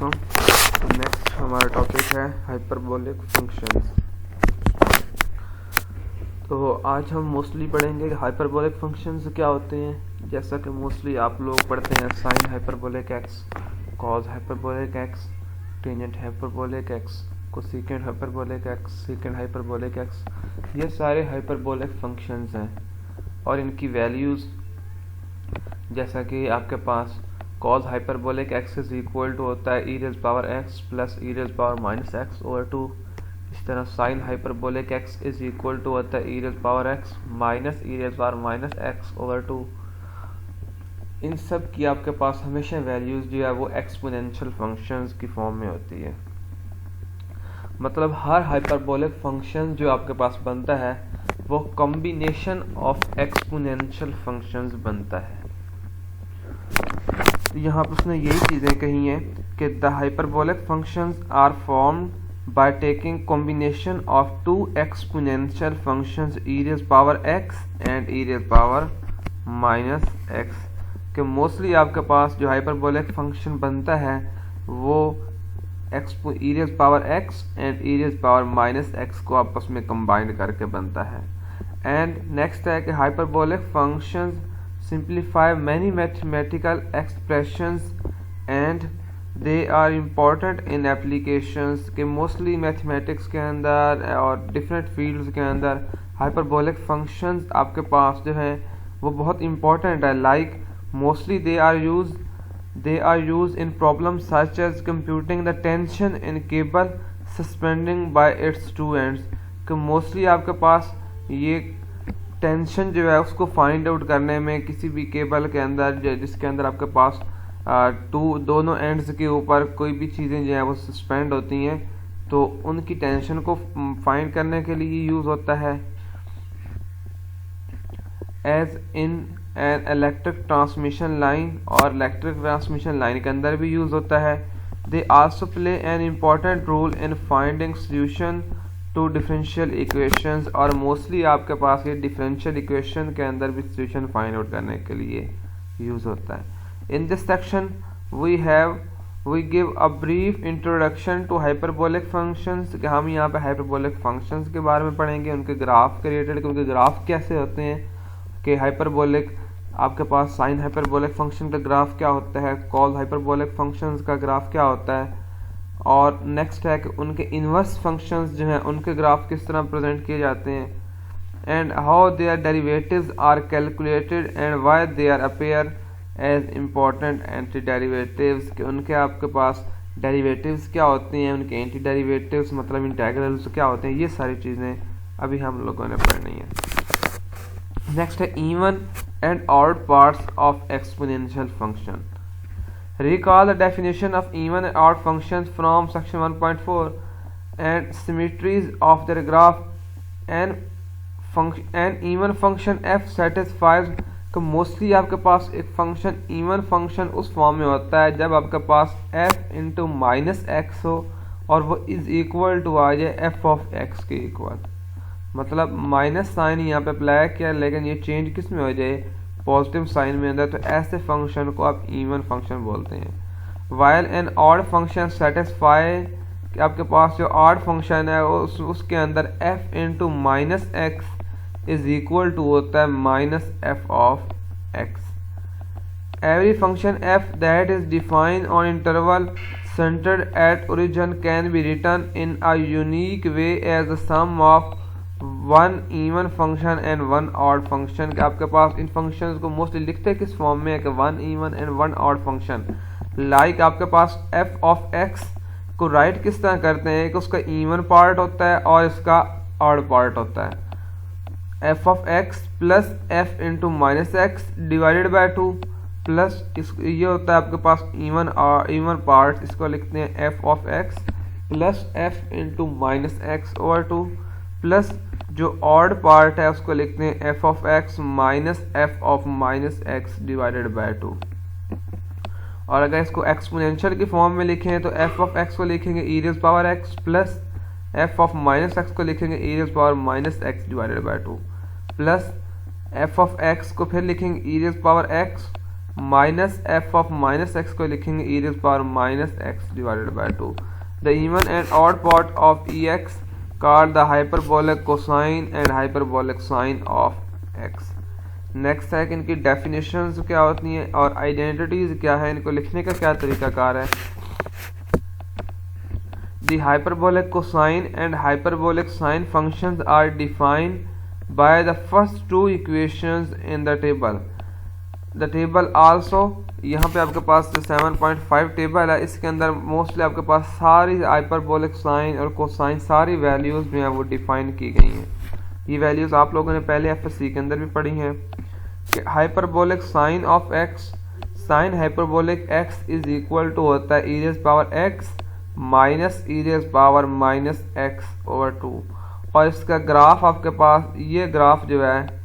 वालेकुम। नेक्स्ट हमारा टॉपिक है हाइपरबोलिक फंक्शंस। तो आज हम मोस्टली पढ़ेंगे कि हाइपरबोलिक फंक्शंस क्या होते हैं। जैसा कि मोस्टली आप लोग पढ़ते हैं sign hyperbolic x, cos hyperbolic x, tangent hyperbolic x, cosecant hyperbolic x, second hyperbolic x, ये सारे हाइपरबोलिक फंक्शंस हैं। और इनकी वैल्यूज़ जैसा कि आपके पास cos hyperbolic x is equal to होता है e raise power x plus e raise power minus x over 2। इस तरह sine hyperbolic x is equal to होता है e raise power x minus e raise power minus x over 2। इन सब की आपके पास हमेशा वैल्यूज़ जो है वो एक्सपोनेंशियल फंक्शंस की फॉर्म में होती है। मतलब हर हाइपरबोलिक फंक्शन जो आपके पास बनता है वो कॉम्बिनेशन ऑफ एक्सपोनेंशियल फंक्शंस बनता है। तो यहाँ पर उसने यही चीज़ें कही हैं कि the hyperbolic functions are formed by taking combination of two exponential functions e raise power x and e raise power minus x। कि मोस्टली आपके पास जो हाइपरबोलिक फंक्शन बनता है वो e raise power x and e raise power minus x को आपस में कंबाइन करके बनता है। एंड नेक्स्ट है कि hyperbolic functions simplify many mathematical expressions and they are important in applications के mostly mathematics के अंदर और different fields के अंदर hyperbolic functions आपके पास जो है वो बहुत important है। like mostly they are used in problems such as computing the tension in cable suspending by its two ends। कि mostly आपके पास ये टेंशन जो है उसको फाइंड आउट करने में किसी भी केबल के अंदर जिसके अंदर आपके पास दोनों एंड्स के ऊपर कोई भी चीज़ें जो है वो सस्पेंड होती हैं तो उनकी टेंशन को फाइंड करने के लिए यूज़ होता है। As in an electric transmission line, और इलेक्ट्रिक ट्रांसमिशन लाइन के अंदर भी यूज़ होता है। They also play an important role in finding solution to differential equations, और मोस्टली आपके पास ये डिफरेंशियल इक्वेशन के अंदर भी सोल्यूशन फाइंड आउट करने के लिए यूज़ होता है। In this section we give a brief introduction to hyperbolic functions. कि हम यहाँ पे हाइपरबोलिक फंक्शंस के बारे में पढ़ेंगे, उनके ग्राफ के रिलेटेड, उनके ग्राफ कैसे होते हैं, कि हाइपरबोलिक आपके पास साइन हाइपरबोलिक फंक्शन का ग्राफ क्या होता है, कॉस हाइपरबोलिक फंक्शंस का ग्राफ क्या होता है, और नेक्स्ट है कि उनके इन्वर्स फंक्शंस जो हैं उनके ग्राफ किस तरह प्रेजेंट किए जाते हैं, and how their derivatives are calculated and why they are appear as important antiderivatives. कि उनके आपके पास डेरिवेटिव्स क्या होते हैं, उनके एंटी डेरिवेटिव्स मतलब इंटेग्रल्स क्या होते हैं, ये सारी चीज़ें अभी हम लोगों ने पढ़नी है। नेक्स्ट है even and odd parts of exponential function. Recall the definition of even and odd functions from section 1.4 and symmetries of their graph and even function f satisfies। तो मोस्टली आपके पास एक फंक्शन इवन फंक्शन उस form में होता है जब आपके पास f into minus x हो और वो इज इक्वल टू आ जाए f ऑफ x के इक्वल। मतलब माइनस साइन यहाँ पे अप्लाई किया लेकिन ये चेंज किस में हो जाए, पॉजिटिव साइन में अंदर, तो ऐसे फंक्शन को आप इवन फंक्शन बोलते हैं। While an odd function satisfy, कि आपके पास जो ऑड फंक्शन है उसके अंदर f into minus x is equal to होता है minus f of x। Every function f that is defined on interval centred at origin can be written in a unique way as the sum of one even function and one odd function. कि आपके पास इन functions को mostly लिखते हैं किस form में है कि one even and one odd function. Like आपके पास f ऑफ x को राइट किस तरह करते हैं कि उसका इवन पार्ट होता है और इसका ऑड पार्ट होता है। f of x plus f into minus x divided by 2 plus ये होता है आपके पास इवन पार्ट, इसको लिखते हैं f of x plus f into minus x over 2 plus जो ऑड पार्ट है उसको लिखते हैं f of x minus f of minus x divided by 2। और अगर इसको एक्सपोनेंशियल की फॉर्म में लिखें तो f ऑफ x को लिखेंगे e raise power x plus f of minus x को लिखेंगे e raise power minus x divided by 2 plus f of x को फिर लिखेंगे e raise power x minus f of minus x को लिखेंगे e raise power minus x divided by 2। The even and odd part of e x called the hyperbolic cosine and hyperbolic sine of x. Next है कि इनकी definitions क्या होती हैं और identities क्या है, इनको लिखने का क्या तरीकाकार है। The hyperbolic cosine and hyperbolic sine functions are defined by the first two equations in the table. The table also, यहाँ पे आपके पास 7.5 टेबल है, इसके अंदर मोस्टली आपके पास सारी हाइपरबोलिक साइन और कोसाइन सारी वैल्यूज़ जो हैं वो डिफाइन की गई हैं। ये वैल्यूज़ आप लोगों ने पहले एफएससी के अंदर भी पढ़ी हैं कि hyperbolic sine of x, sine hyperbolic x is equal to होता है e raise power x minus e raise power minus x over 2। और इसका ग्राफ आपके पास, ये ग्राफ जो है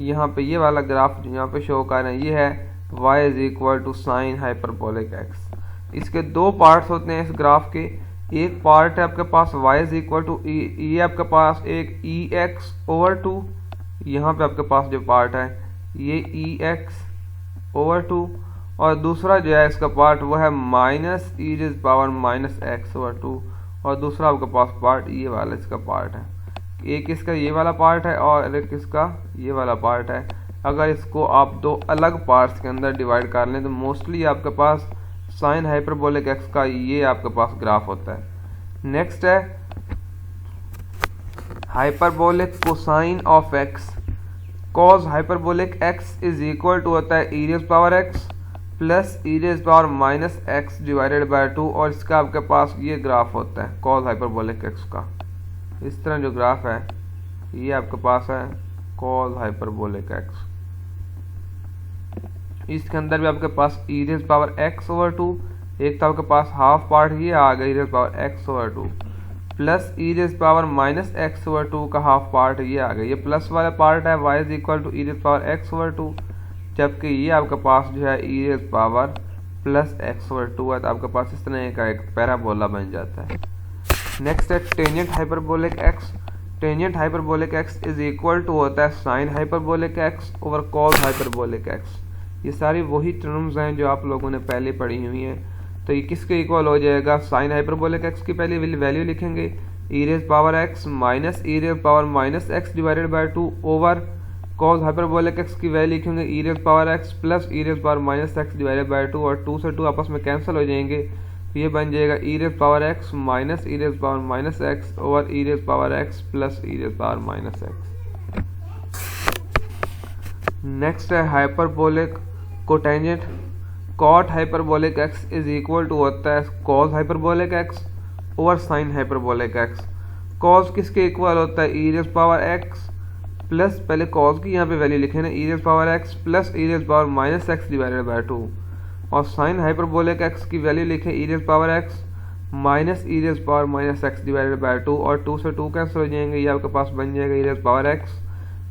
यहाँ पे, ये वाला ग्राफ जो यहाँ पे शो कर रहे हैं, ये है y is equal to sine hyperbolic x। इसके दो पार्ट्स होते हैं इस ग्राफ के। एक पार्ट है आपके पास y इज इक्वल टू ये आपके पास एक ई एक्स ओवर 2, यहाँ पे आपके पास जो पार्ट है ये ई एक्स ओवर 2, और दूसरा जो है इसका पार्ट वो है minus e raise power minus x over 2, और दूसरा आपके पास पार्ट ये वाला इसका पार्ट है। एक इसका ये वाला पार्ट है और एक इसका ये वाला पार्ट है। अगर इसको आप दो अलग पार्ट्स के अंदर डिवाइड कर लें तो मोस्टली आपके पास साइन हाइपरबोलिक एक्स का ये आपके पास ग्राफ होता है। नेक्स्ट है hyperbolic cosine of x. Cos hyperbolic x is equal to होता है e raise power x plus e raise power minus x divided by 2, और इसका आपके पास ये ग्राफ होता है कॉज हाइपरबोलिक एक्स का। इस तरह जो ग्राफ है ये आपके पास है कॉस हाइपरबोलिक एक्स। इसके अंदर भी आपके पास e raise power x over 2, एक तो आपके पास हाफ पार्ट ये आ गया ई raise power x over 2 plus e raise power minus x over 2 का हाफ पार्ट ये आ गया। ये प्लस वाला पार्ट है y is equal to e raise power x over 2, जबकि ये आपके पास जो है e raise power plus x over 2 है। तो आपके पास इस तरह का एक पैराबोला बन जाता है। नेक्स्ट है tangent hyperbolic x. Tangent hyperbolic x is equal to होता है sine hyperbolic x over cos hyperbolic x. ये सारी वही टर्म्स हैं जो आप लोगों ने पहले पढ़ी हुई हैं। तो ये किसके इक्वल हो जाएगा, साइन हाइपरबोलिक एक्स की पहले वैल्यू लिखेंगे ई raise power x minus e raise power minus x divided by 2 over cos hyperbolic x की वैल्यू लिखेंगे ई raise power x plus e raise power minus x divided by 2, और 2 से 2 आपस में cancel हो जाएंगे। तो ये बन जाएगा e raise power x minus e raise power minus x over e raise power x plus e raise power minus x. Next है hyperbolic cotangent. Cot hyperbolic x is equal to होता है cos hyperbolic x over sine hyperbolic x. Cos किसके equal होता है e raise power x plus, पहले cos की यहाँ पे वैल्यू लिखे ना, e raise power x plus e raise power minus x divided by 2, और साइन हाइपरबोलिक एक्स की वैल्यू लिखे ई raise power x minus e raise power minus x divided by 2, और 2 से 2 कैंसिल हो जाएंगे। ये आपके पास बन जाएगा e raise power x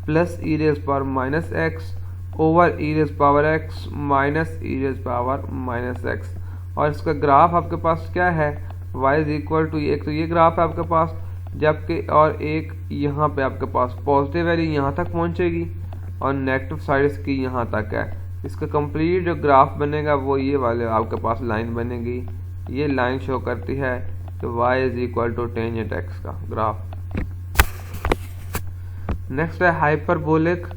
plus e raise power minus x over e raise power x minus e raise power minus x. और इसका ग्राफ आपके पास क्या है, y इज इक्वल टू, एक तो ये ग्राफ है आपके पास, जबकि और एक यहाँ पे आपके पास पॉजिटिव वैल्यू यहाँ तक पहुँचेगी और नेगेटिव साइड इसकी यहाँ तक है। इसका कंप्लीट जो ग्राफ बनेगा वो ये वाले आपके पास लाइन बनेगी। ये लाइन शो करती है कि y is equal to tangent x का ग्राफ। नेक्स्ट है hyperbolic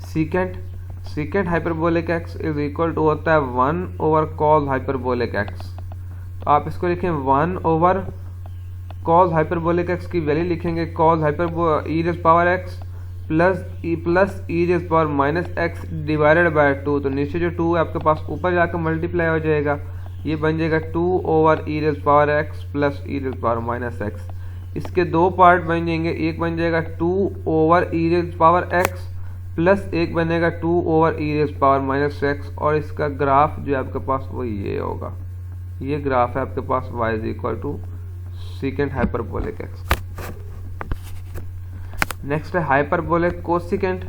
secant. Secant hyperbolic x is equal to होता है 1 ओवर कॉस हाइपरबोलिक एक्स। तो आप इसको लिखें 1 ओवर कॉस हाइपरबोलिक एक्स की वैल्यू लिखेंगे cos hyper E raise power x plus e raise power minus x divided by 2। तो नीचे जो 2 है आपके पास ऊपर जाकर मल्टीप्लाई हो जाएगा, ये बन जाएगा 2 over e raise power x plus e raise power minus x. इसके दो पार्ट बन जाएंगे, एक बन जाएगा 2 over e raise power x plus एक बनेगा 2 over e raise power minus x, और इसका ग्राफ जो है आपके पास वो ये होगा। ये ग्राफ है आपके पास y is equal to secant hyperbolic x. Next है hyperbolic cosecant.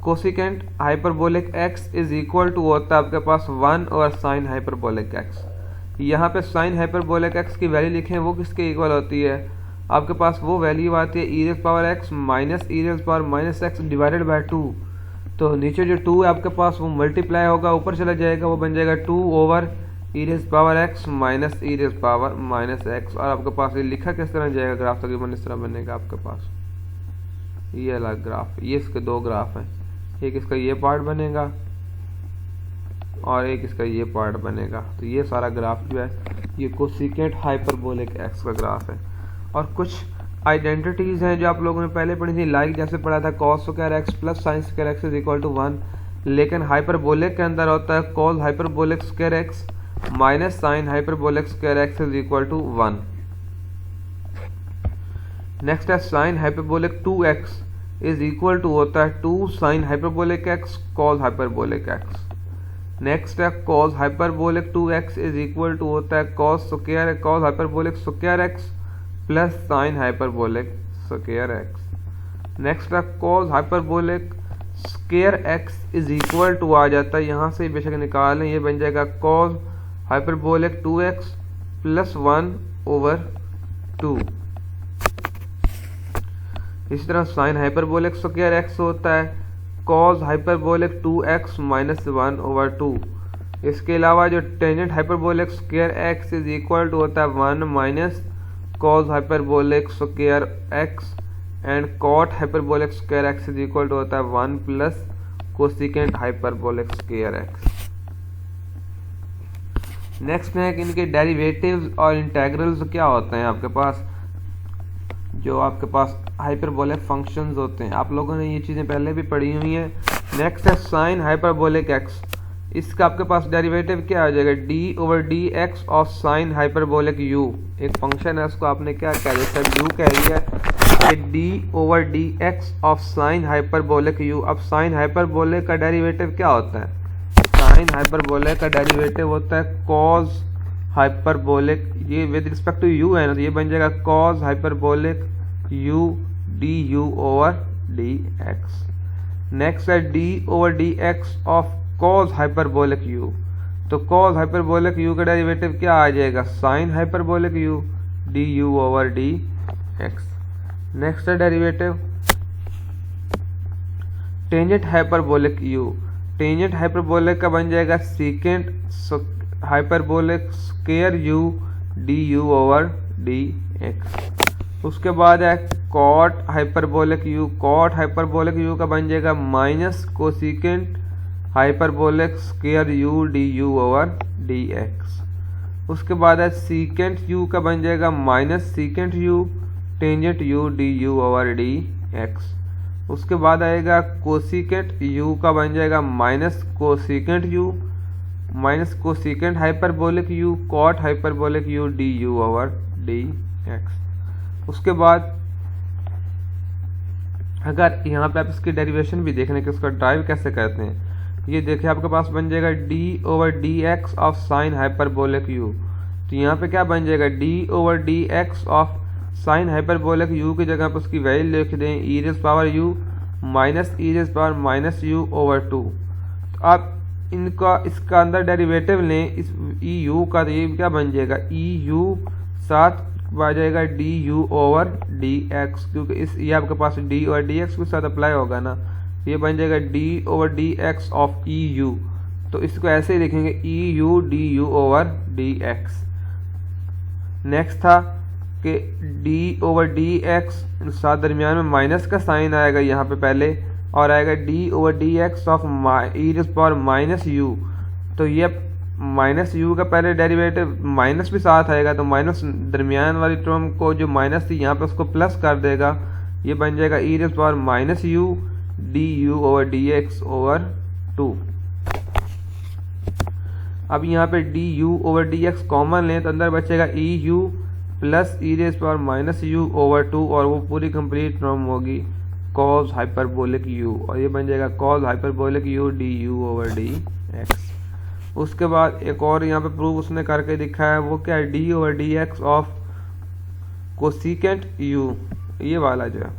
Cosecant hyperbolic x is equal to होता है आपके पास 1 ओवर साइन हाइपरबोलिक एक्स। यहाँ पे साइन हाइपरबोलिक एक्स की वैल्यू लिखें, वो किसके इक्वल होती है, आपके पास वो वैल्यू आती है e raise power x minus e raise power minus x divided by 2। तो नीचे जो 2 है आपके पास वो मल्टीप्लाई होगा, ऊपर चला जाएगा, वो बन जाएगा 2 over e raise power x minus e raise power minus x। और आपके पास ये लिखा किस तरह जाएगा ग्राफ, तकरीबन इस तरह बनेगा आपके पास। ये अलग ग्राफ, ये इसके दो ग्राफ हैं, एक इसका ये पार्ट बनेगा और एक इसका ये पार्ट बनेगा। तो ये सारा ग्राफ जो है ये कोसिकेंट हाइपरबोलिक x का ग्राफ है। और कुछ आइडेंटिटीज़ हैं जो आप लोगों ने पहले पढ़ी थी, लाइक जैसे पढ़ा था cos square x plus sine square x is equal to 1, लेकिन हाइपरबोलिक के अंदर होता है cos hyperbolic square x minus sine hyperbolic square x is equal to 1। Next है sine hyperbolic 2x is equal to होता है 2 sine hyperbolic x cos hyperbolic x। Next है cos hyperbolic 2x is equal to होता है cos hyperbolic square x plus sine hyperbolic square x। Next है cos hyperbolic square x is equal to आ जाता है, यहाँ से बेशक निकालें, ये बन जाएगा cos hyperbolic 2x plus 1 over 2। इसी तरह साइन हाइपरबोलिक स्क्वायर x होता है cos hyperbolic 2x minus 1 over 2। इसके अलावा जो tangent hyperbolic square x is equal to होता है 1 minus cos hyperbolic square x and cot hyperbolic square x is equal to होता है 1 plus cosecant hyperbolic square x। Next है कि इनके डेरिवेटिव्स और इंटेग्रल्स क्या होते हैं आपके पास, जो आपके पास हाइपरबोलिक फंक्शंस होते हैं। आप लोगों ने ये चीज़ें पहले भी पढ़ी हुई हैं। नेक्स्ट है साइन हाइपरबोलिक x, इसका आपके पास डेरिवेटिव क्या आ जाएगा, d over d x of sine hyperbolic u। एक फंक्शन है, उसको आपने क्या कह दिया, u कह दिया कि d over d x of sine hyperbolic u। अब साइन हाइपरबोलिक का डेरिवेटिव क्या होता है, साइन हाइपरबोलिक का डेरिवेटिव होता है cos हाइपरबोलिक, ये विद रिस्पेक्ट टू u है ना, तो ये बन जाएगा cos hyperbolic u du over dx। Next है d over d x of cos hyperbolic u, तो cos हाइपरबोलिक u का डेरिवेटिव क्या आ जाएगा, sine hyperbolic u du over dx। Next है derivative tangent hyperbolic u, tangent hyperbolic का बन जाएगा secant hyperbolic square u du over dx। उसके बाद है cot hyperbolic u, cot hyperbolic u का बन जाएगा minus cosecant hyperbolic square u du over dx। उसके बाद है सीकेंट u का बन जाएगा minus secant u tangent u du over dx। उसके बाद आएगा कोसिकेंट u का बन जाएगा minus cosecant u minus cosecant hyperbolic u cot hyperbolic u du over dx। उसके बाद अगर यहाँ पे आप इसकी डेरिवेशन भी देख लें कि उसका ड्राइव कैसे करते हैं, ये देखिए आपके पास बन जाएगा d over d x of sine hyperbolic u। तो यहाँ पे क्या बन जाएगा, d over d x of sine hyperbolic u की जगह पर उसकी वैल्यू लिख दें e raise power u minus e raise power minus u over 2। तो आप इनका इसका अंदर डेरिवेटिव लें इस e u का, तो ये क्या बन जाएगा e u साथ आ जाएगा du ओवर dx, क्योंकि इस ये आपके पास d और dx के साथ अप्लाई होगा ना, ये बन जाएगा d over dx of eu। तो इसको ऐसे ही लिखेंगे eu du over dx। Next था कि d ओवर dx साथ दरमियान में माइनस का साइन आएगा यहाँ पे पहले, और आएगा d over dx of e raise power minus u। तो ये माइनस u का पहले डेरिवेटिव माइनस भी साथ आएगा, तो माइनस दरमियान वाली टर्म को जो माइनस थी यहाँ पे उसको प्लस कर देगा, ये बन जाएगा e raise power minus u du over dx over 2। अब यहाँ पे du ओवर dx कॉमन लें तो अंदर बचेगा eu plus e raise power minus u over 2, और वो पूरी कंप्लीट टर्म होगी cos हाइपरबोलिक u, और ये बन जाएगा cos hyperbolic u du over dx। उसके बाद एक और यहाँ पे प्रूफ उसने करके दिखा है, वो क्या है, d over d x of cosecant u, ये वाला जो है।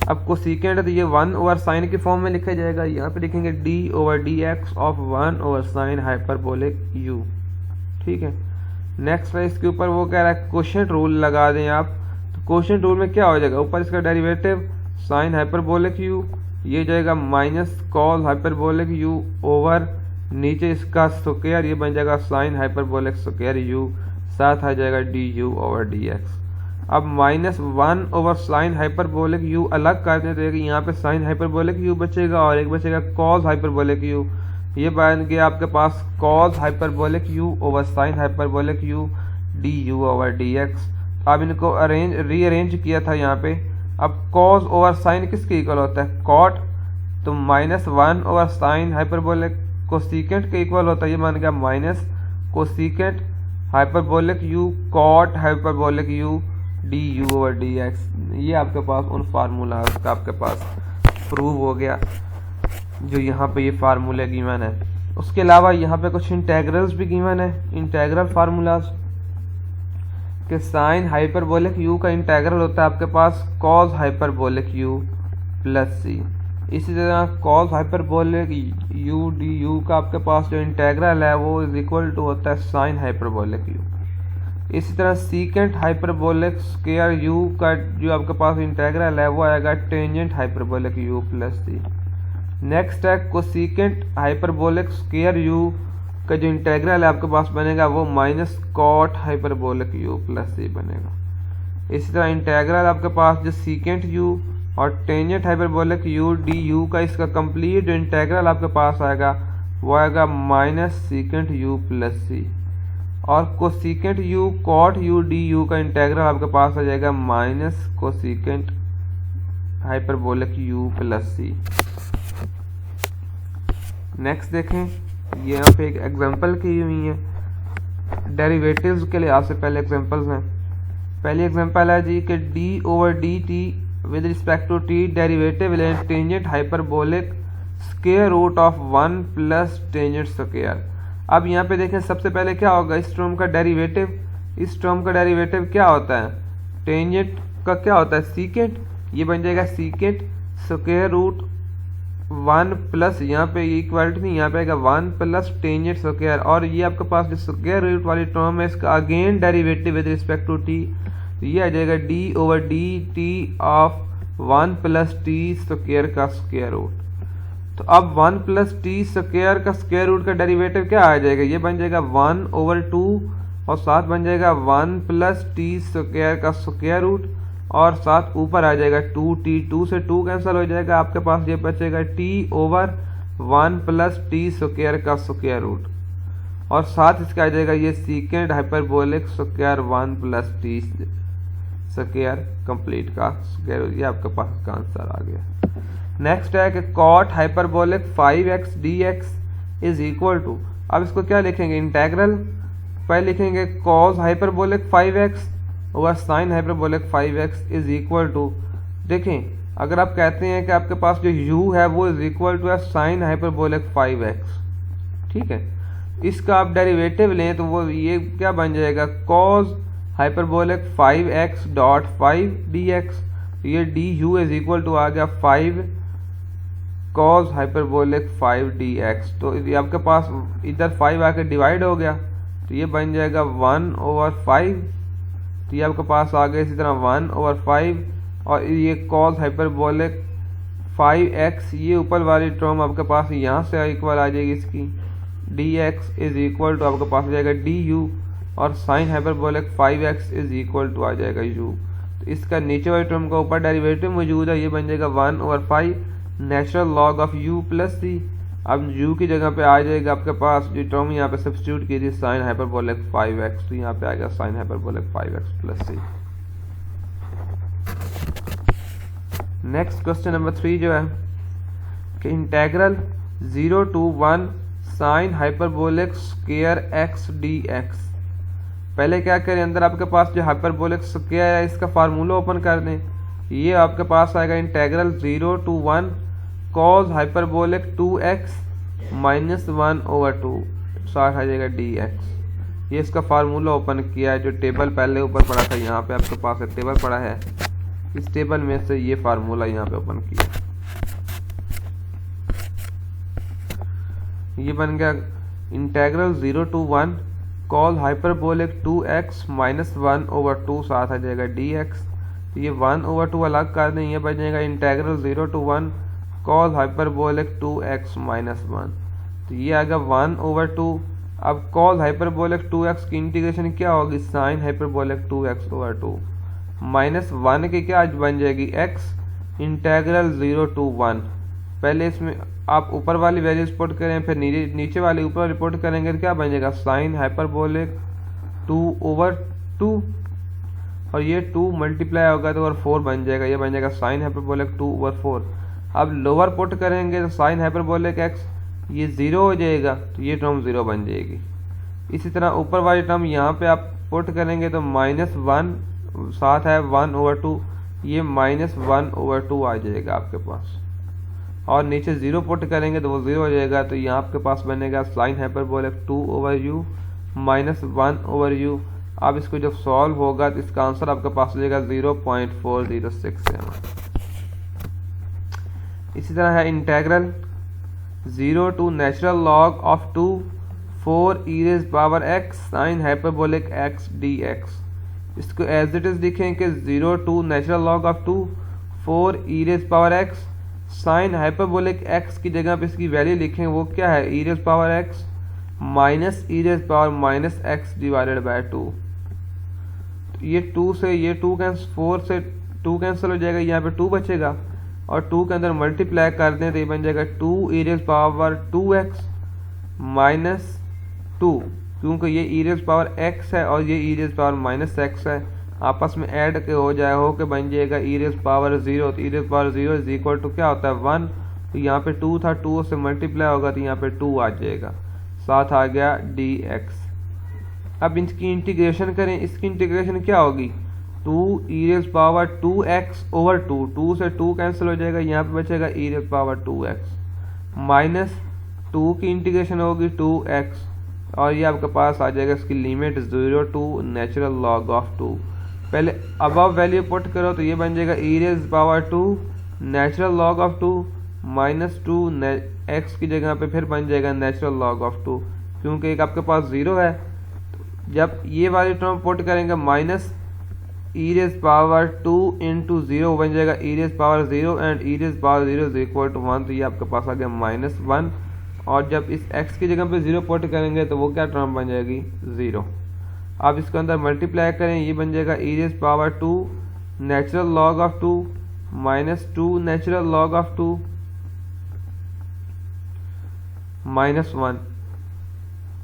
अब कोसिकेंट है तो ये 1 ओवर साइन के फॉर्म में लिखा जाएगा, यहाँ पे लिखेंगे d over d x of 1 over sine hyperbolic u। ठीक है। नेक्स्ट है इसके ऊपर वो कह रहा है कोशेंट रूल लगा दें आप, तो कोशेंट रूल में क्या हो जाएगा, ऊपर इसका डेरिवेटिव साइन हाइपरबोलिक u ये जाएगा minus cos hyperbolic u over नीचे इसका स्क्वायर, ये बन जाएगा साइन हाइपरबोलिक स्क्वायर यू, साथ आ जाएगा D u over d x. अब -1 ओवर साइन हाइपरबोलिक यू अलग कर दें तो यहाँ पे साइन हाइपरबोलिक यू बचेगा और एक बचेगा कॉस हाइपरबोलिक यू। ये बन गया आपके पास cos hyperbolic u over sine hyperbolic u d u over d x. अब इनको रीअरेंज किया था यहाँ पे। अब कॉस ओवर साइन किसके इक्वल होता है? कॉट। तो -1 ओवर साइन हाइपरबोलिक कोसेकेंट के इक्वल होता है, ये मान गया minus cosecant hyperbolic u cot hyperbolic u d u over d x. ये आपके पास उन फार्मूला का आपके पास प्रूव हो गया जो यहाँ पे ये फार्मूले गिवन है। उसके अलावा यहाँ पे कुछ इंटेग्रल्स भी गिवन है, इंटेग्रल फार्मूलाज के साइन हाइपरबोलिक यू का इंटेग्रल होता है आपके पास कॉस हाइपरबोलिक यू प्लस सी। इसी तरह cos hyperbolic u d u का आपके पास जो इंटेग्रल है वो इज इक्वल टू होता है साइन हाइपरबोलिक यू। इसी तरह सीकेंट हाइपरबोलिक स्क्वायर यू का जो आपके पास इंटेग्रल है वो आएगा टेंजेंट हाइपरबोलिक यू प्लस सी। नेक्स्ट है कोसेकेंट हाइपरबोलिक स्क्वायर यू का जो इंटेग्रल है आपके पास बनेगा वो minus cot hyperbolic u plus c बनेगा। इसी तरह इंटेग्रल आपके पास जो सीकेंट यू और tangent hyperbolic u d u का इसका कंप्लीट जो इंटेग्रल आपके पास आएगा वो आएगा minus secant u plus C. और cosecant u cot u d u का इंटेग्रल आपके पास आ जाएगा minus cosecant hyperbolic u plus सी। नेक्स्ट देखें, ये यहाँ पे एक एग्जांपल की हुई है डेरिवेटिव्स के लिहाज से। पहले एग्जांपल्स हैं। पहली एग्जांपल है जी कि d over d t with respect to t derivative लें tangent hyperbolic square root of 1 plus tangent square. अब यहाँ पे देखें सबसे पहले क्या होगा, इस टर्म का डेरिवेटिव, इस टर्म का डेरिवेटिव क्या होता है? टेंजेंट का क्या होता है? सीकेंट। ये बन जाएगा सीकेंट स्क्वायर रूट 1 प्लस, यहाँ पे इक्वलिटी नहीं, यहाँ पे आएगा 1 प्लस टेंजेंट स्क्वायर। और ये आपके पास जो स्क्वायर रूट वाली टर्म है इसका again derivative with respect to t, तो ये आ जाएगा d over d t of 1 plus t square का स्क्वायर रूट। तो अब 1 प्लस टी स्क्वायर का स्क्वायर रूट का डेरिवेटिव क्या आ जाएगा? ये बन जाएगा 1 ओवर 2 और साथ बन जाएगा 1 प्लस टी स्क्वायर का स्क्वायर रूट और साथ ऊपर आ जाएगा 2t, 2 से 2 कैंसिल हो जाएगा, आपके पास ये बचेगा t over 1 plus t square का स्क्वायर रूट और साथ इसका आ जाएगा ये secant hyperbolic square 1 plus t square complete का स्क्वायर। ये आपके पास का आंसर आ गया। नेक्स्ट है कि cot hyperbolic 5x dx is equal to, अब इसको क्या लिखेंगे? इंटेग्रल। पहले लिखेंगे cos hyperbolic 5x over sine hyperbolic 5x is equal to, देखें अगर आप कहते हैं कि आपके पास जो u है वो इज इक्वल टू है साइन हाइपरबोलिक 5x, ठीक है, इसका आप डेरिवेटिव लें तो वो ये क्या बन जाएगा? Cos hyperbolic 5x dot 5 dx, ये d u is equal to आ गया 5 कॉस हाइपरबोलिक 5 dx। तो ये आपके पास इधर 5 आके डिवाइड हो गया तो ये बन जाएगा 1 ओवर 5, तो ये आपके पास आ गया इसी तरह 1 ओवर 5 और ये कॉस हाइपरबोलिक 5x, ये ऊपर वाली टर्म आपके पास यहाँ से इक्वल आ जाएगी इसकी dx इज इक्वल टू आपके पास आ जाएगा du और sine hyperbolic 5x is equal to आ जाएगा u। तो इसका नीचे वाली टर्म का ऊपर डेरिवेटिव मौजूद है, ये बन जाएगा 1 over 5 natural log of u plus c. अब u की जगह पे आ जाएगा आपके पास जो टर्म यहाँ पे सब्स्टिट्यूट की थी साइन हाइपरबोलिक 5x, तो यहाँ पे आएगा साइन हाइपरबोलिक 5x प्लस सी। नेक्स्ट क्वेश्चन नंबर 3 जो है कि integral 0 to 1 sign hyperbolic square x dx। पहले क्या करें, अंदर आपके पास जो हाइपरबोलिक स्क्वायर है इसका फार्मूला ओपन कर दें। ये आपके पास आएगा integral 0 to 1 cos hyperbolic 2x minus 1 over 2 साथ आ जाएगा dx। ये इसका फार्मूला ओपन किया है, जो टेबल पहले ऊपर पड़ा था यहाँ पे आपके पास एक टेबल पड़ा है, इस टेबल में से ये फार्मूला यहाँ पे ओपन किया। ये बन गया integral 0 to 1 cos hyperbolic 2x minus 1 over 2 साथ आ जाएगा dx। ये 1 ओवर 2 अलग कर दें, ये बन जाएगा integral 0 to 1 call hyperbolic 2x minus 1, तो ये आ गया 1/2। अब कॉल हाइपरबोलिक 2x की इंटीग्रेशन क्या होगी, साइन हाइपरबोलिक 2x/2 माइनस 1 की क्या बन जाएगी x इंटेग्रल 0 to 1। पहले इसमें आप ऊपर वाली वैल्यूज पुट करें, फिर नीचे वाली ऊपर पुट करेंगे तो क्या बन जाएगा, साइन हाइपरबोलिक 2/2 और ये 2 मल्टीप्लाई होगा तो ओवर 4 बन जाएगा, ये बन जाएगा साइन हाइपरबोलिक 2/4। अब लोअर पुट करेंगे तो साइन हाइपरबोलिक x ये 0 हो जाएगा, तो ये टर्म 0 बन जाएगी। इसी तरह ऊपर वाली टर्म यहाँ पे आप पुट करेंगे तो -1 साथ है 1/2, ये -1/2 आ जाएगा आपके पास, और नीचे 0 पुट करेंगे तो वो 0 हो जाएगा, तो यहाँ आपके पास बनेगा sine hyperbolic 2/u minus 1/u। अब इसको जब सॉल्व होगा तो इसका आंसर आपके पास हो जाएगा 0.406। इसी तरह है integral 0 to natural log of 2 4 e⁻x sign hyperbolic x dx। इसको एज इट इज लिखें कि 0 to natural log of 2 4 e⁻x sign hyperbolic x की जगह पे इसकी वैल्यू लिखें, वो क्या है e⁻x minus e⁻x divided by 2। ये 2 से ये 2 कैंसिल, 4 से 2 कैंसिल हो जाएगा, यहाँ पे 2 बचेगा और 2 के अंदर मल्टीप्लाई कर दें तो ये बन जाएगा 2e⁻2x माइनस 2, क्योंकि ये e⁻x है और ये e⁻−x है, आपस में ऐड के हो जाए हो के बन जाएगा e⁻0। तो e⁻0 इज इक्वल टू क्या होता है 1, तो यहाँ पे 2 था, 2 से मल्टीप्लाई होगा तो यहाँ पे 2 आ जाएगा, साथ आ गया dx। अब इसकी इंटीग्रेशन करें, इसकी इंटीग्रेशन क्या होगी 2e⁻2x/2, 2 से 2 कैंसिल हो जाएगा, यहाँ पे बचेगा e⁻2x माइनस 2 की इंटीग्रेशन होगी 2x, और ये आपके पास आ जाएगा इसकी limit 0 to natural log of 2। पहले अबव वैल्यू पुट करो तो ये बन जाएगा e⁻2 natural log of 2 minus 2 x की जगह पे फिर बन जाएगा नेचुरल लॉग ऑफ 2, क्योंकि एक आपके पास 0 है। जब ये वाली टर्म पुट करेंगे माइनस e⁻2 इंटू 0 बन जाएगा e⁻0 and e⁻0 is equal to 1, तो ये आपके पास आ गया -1, और जब इस x की जगह पे 0 पुट करेंगे तो वो क्या टर्म बन जाएगी 0। अब इसके अंदर मल्टीप्लाई करें, ये बन जाएगा e⁻2 natural log of 2 minus 2 natural log of 2 minus 1।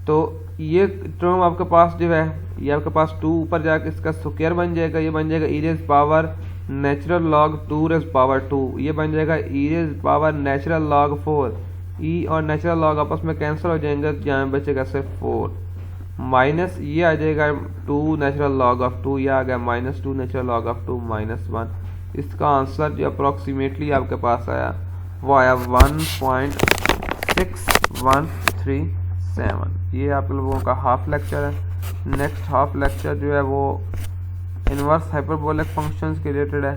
तो ये टर्म आपके पास जो है ये आपके पास 2 ऊपर जाकर इसका स्क्वायर बन जाएगा, ये बन जाएगा e⁻ नेचुरल लॉग 2⁻2, ये बन जाएगा e⁻ नेचुरल लॉग 4, e और नेचुरल लॉग आपस में कैंसिल हो जाएंगे, यहाँ बचेगा सिर्फ 4 माइनस ये आ जाएगा 2 नेचुरल लॉग ऑफ 2, ये आ गया -2 नेचुरल लॉग ऑफ 2 माइनस 1। इसका आंसर जो अप्रोक्सीमेटली आपके पास आया वो आया 1.6137। ये आप लोगों का हाफ लेक्चर है। नेक्स्ट हाफ लेक्चर जो है वो इनवर्स हाइपरबोलिक फंक्शंस के रिलेटेड है।